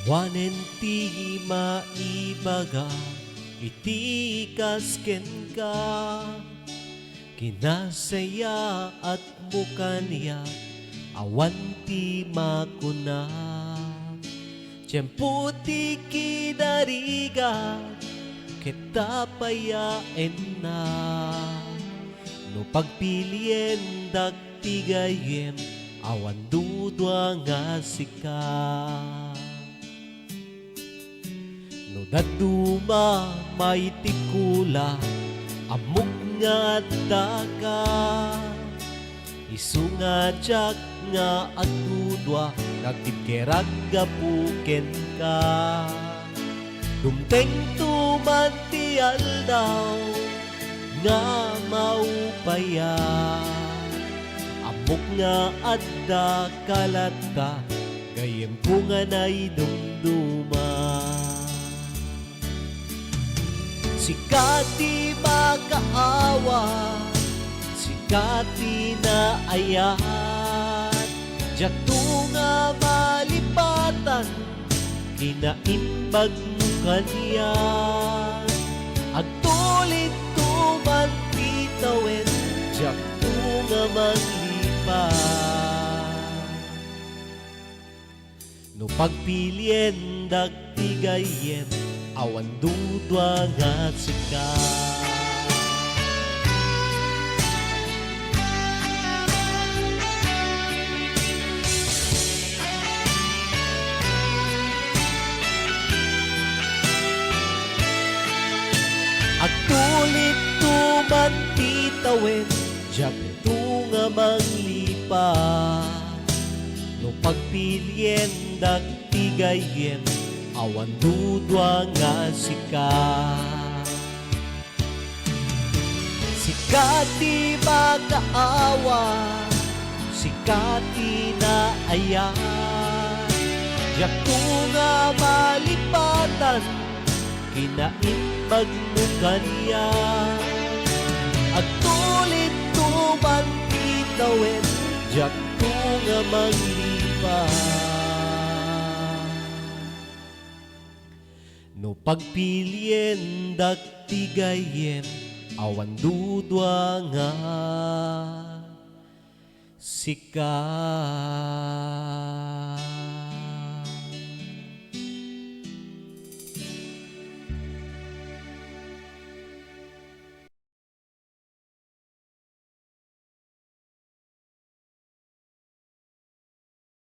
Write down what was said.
Awanen ti maibaga iti kasken ka, kinasaya at mukanya awan ti makuna. Tiyempo ti kinariga kita payaen na, no pagpilien dagti gayem awan dudwa nga sika. No daduma may tikula amok nga daga, isu nga jak nga at dudwa nagtipkerag gapuken ka. Dumteng tuman ti aldaw nga maupaya, amok nga adda kalata gayem ko nga na'y dumduma. Sikati makaawa, sikati na ayat, jakto nga malipatan, kinaimbag mo kanya. Agtulit tuman bitawen, jakto nga maglipat. No pagpilien dagti gayem awan dudwa nga sika. Agtulit tuman titawen, jakto nga manglipat. No pagpilien dagti gayem awan dudwa nga sika. Sikati makaawa, sikati na ayan, jakto nga malipatan, kinaimbag mo kanya. Agtulit tuman bitawen, jakto nga manglipat. No pagpilien dagti gayem awan dudwa nga sika.